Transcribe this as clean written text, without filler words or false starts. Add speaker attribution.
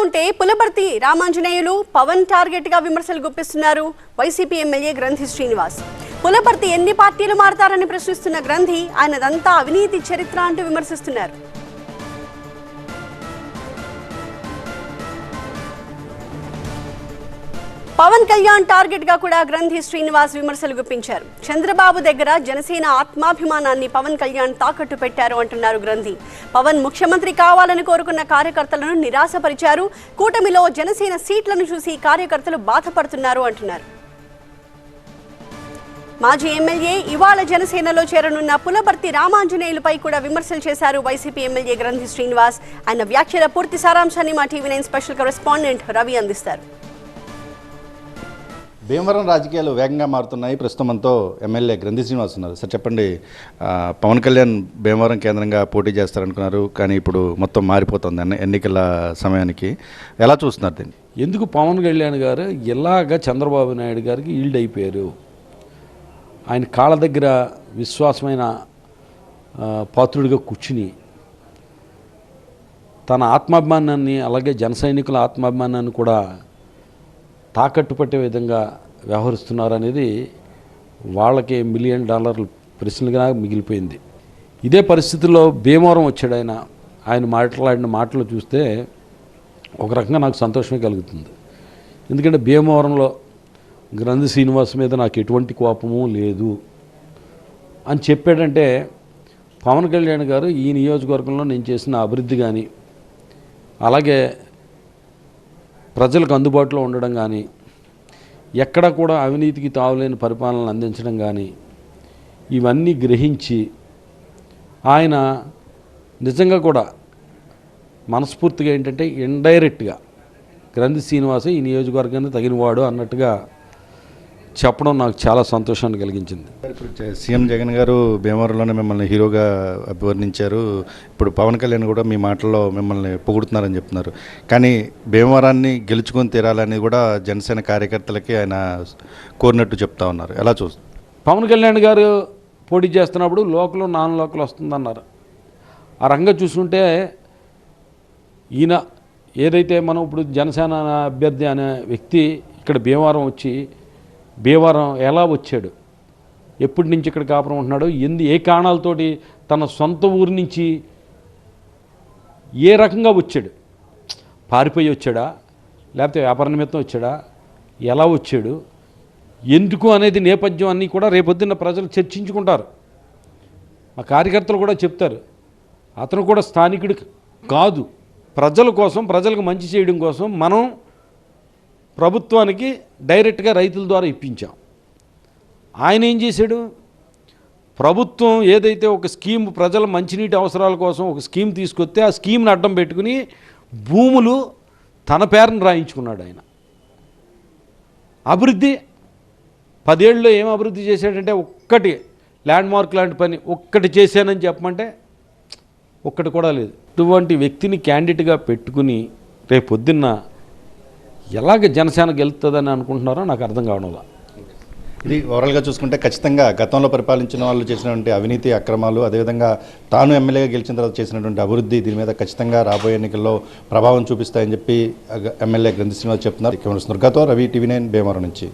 Speaker 1: ఉంటే పులపర్తి రామాంజనేయులు పవన్ టార్గెట్ గా విమర్శలు గుప్పిస్తున్నారు వైసీపీ ఎమ్మెల్యే గ్రంథి శ్రీనివాస్. పులపర్తి ఎన్ని పార్టీలు మారతారని ప్రశ్నిస్తున్న గ్రంథి ఆయనదంతా అవినీతి చరిత్ర అంటూ విమర్శిస్తున్నారు. పవన్ కళ్యాణ్ టార్గెట్ గా కూడా గ్రంథి శ్రీనివాస్ విమర్శలు గుప్పించారు. చంద్రబాబు దగ్గర జనసేన ఆత్మాభిమానాన్ని పవన్ కళ్యాణ్ తాకట్టు పెట్టారు అంటున్నారు గ్రంథి. పవన్ ముఖ్యమంత్రి కావాలని కోరుకున్న కార్యకర్తలను నిరాశపరిచారు. కూటమిలో జనసేన సీట్లను చూసి కార్యకర్తలు బాధపడుతున్నారు అంటున్నారు. మాజీ ఎమ్మెల్యే ఇవాళ జనసేనలో చేరనున్న పులపర్తి రామాంజనేయులపై కూడా విమర్శలు చేశారు వైసీపీ ఎమ్మెల్యే గ్రంథి శ్రీనివాస్. ఆయన వ్యాఖ్యల పూర్తి సారాంశాన్ని మా టీవీ9 స్పెషల్ కరెస్పాండెంట్ రవి అందిస్తారు.
Speaker 2: భీమవరం రాజకీయాలు వేగంగా మారుతున్నాయి. ప్రస్తుతం మనతో ఎమ్మెల్యే గ్రంథి శ్రీనివాస్ ఉన్నారు. సార్ చెప్పండి, పవన్ కళ్యాణ్ భీమవరం కేంద్రంగా పోటీ చేస్తారనుకున్నారు, కానీ ఇప్పుడు మొత్తం మారిపోతుంది ఎన్నికల సమయానికి. ఎలా చూస్తున్నారు దీన్ని?
Speaker 3: ఎందుకు పవన్ కళ్యాణ్ గారు ఇలాగ చంద్రబాబు నాయుడు గారికి ఈల్డ్ అయిపోయారు? ఆయన కాళ్ళ దగ్గర విశ్వాసమైన పాత్రుడిగా కూర్చుని తన ఆత్మాభిమానాన్ని, అలాగే జన సైనికుల ఆత్మాభిమానాన్ని కూడా తాకట్టు పెట్టే విధంగా వ్యవహరిస్తున్నారు అనేది వాళ్ళకి $1 మిలియన్ ప్రశ్నలుగా మిగిలిపోయింది. ఇదే పరిస్థితుల్లో భీమవరం వచ్చాడు. ఆయన మాట్లాడిన మాటలు చూస్తే ఒక రకంగా నాకు సంతోషమే కలుగుతుంది. ఎందుకంటే భీమవరంలో గ్రంథి శ్రీనివాస్ మీద నాకు ఎటువంటి కోపము లేదు అని చెప్పాడంటే, పవన్ కళ్యాణ్ గారు ఈ నియోజకవర్గంలో నేను చేసిన అభివృద్ధి కానీ, అలాగే ప్రజలకు అందుబాటులో ఉండడం కానీ, ఎక్కడ కూడా అవినీతికి తావులేని పరిపాలనలు అందించడం కానీ, ఇవన్నీ గ్రహించి ఆయన నిజంగా కూడా మనస్ఫూర్తిగా ఏంటంటే ఇండైరెక్ట్గా గ్రంథి శ్రీనివాసే ఈ నియోజకవర్గాన్ని తగినవాడు అన్నట్టుగా చెప్పడం నాకు చాలా సంతోషాన్ని కలిగించింది.
Speaker 2: సీఎం జగన్ గారు భీమవరంలోనే మిమ్మల్ని హీరోగా అభివర్ణించారు. ఇప్పుడు పవన్ కళ్యాణ్ కూడా మీ మాటల్లో మిమ్మల్ని పొగుడుతున్నారని చెప్తున్నారు. కానీ భీమవరాన్ని గెలుచుకొని తీరాలని కూడా జనసేన కార్యకర్తలకి ఆయన కోరినట్టు చెప్తా ఉన్నారు. ఎలా చూస్తారు?
Speaker 3: పవన్ కళ్యాణ్ గారు పోటీ చేస్తున్నప్పుడు లోకల్ నాన్ లోకల్ వస్తుందన్నారు. ఆ రంగం చూసుకుంటే ఈయన ఏదైతే మనం ఇప్పుడు జనసేన అభ్యర్థి అనే వ్యక్తి ఇక్కడ భీమవరం వచ్చి, భీమవరం ఎలా వచ్చాడు, ఎప్పటి నుంచి ఇక్కడ కాపురం ఉంటున్నాడు, ఏ కారణాలతోటి తన సొంత ఊరి నుంచి ఏ రకంగా వచ్చాడు, పారిపోయి వచ్చాడా లేకపోతే వ్యాపార నిమిత్తం వచ్చాడా, ఎలా వచ్చాడు, ఎందుకు అనేది నేపథ్యం అన్నీ కూడా రేపొద్దున్న ప్రజలు చర్చించుకుంటారు. మా కార్యకర్తలు కూడా చెప్తారు. అతను కూడా స్థానికుడు కాదు, ప్రజల కోసం, ప్రజలకు మంచి చేయడం కోసం మనం ప్రభుత్వానికి డైరెక్ట్గా రైతుల ద్వారా ఇప్పించాం. ఆయన ఏం చేశాడు? ప్రభుత్వం ఏదైతే ఒక స్కీమ్, ప్రజల మంచినీటి అవసరాల కోసం ఒక స్కీమ్ తీసుకొస్తే ఆ స్కీమ్ని అడ్డం పెట్టుకుని భూములు తన పేరును రాయించుకున్నాడు. ఆయన అభివృద్ధి 10 ఏళ్ళలో ఏం అభివృద్ధి చేశాడంటే, ఒక్కటి ల్యాండ్ మార్క్ లాంటి పని ఒక్కటి చేశానని చెప్పమంటే ఒక్కటి కూడా లేదు. ఇటువంటి వ్యక్తిని క్యాండిడేట్గా పెట్టుకుని రేపొద్దున్న ఎలాగ జనసేన గెలుస్తుందని అనుకుంటున్నారో నాకు అర్థం కావడంలా.
Speaker 2: ఇది ఓవరాల్గా చూసుకుంటే ఖచ్చితంగా గతంలో పరిపాలించిన వాళ్ళు చేసినటువంటి అవినీతి అక్రమాలు, అదేవిధంగా తాను ఎమ్మెల్యేగా గెలిచిన తర్వాత చేసినటువంటి అభివృద్ధి దీని మీద ఖచ్చితంగా రాబోయే ఎన్నికల్లో ప్రభావం చూపిస్తాయని చెప్పి ఎమ్మెల్యే గ్రంథి శ్రీనివాస్ చెప్తున్నారు. కెమెరా దుర్గాతో రవి, టీవీ9 భీమవరం నుంచి.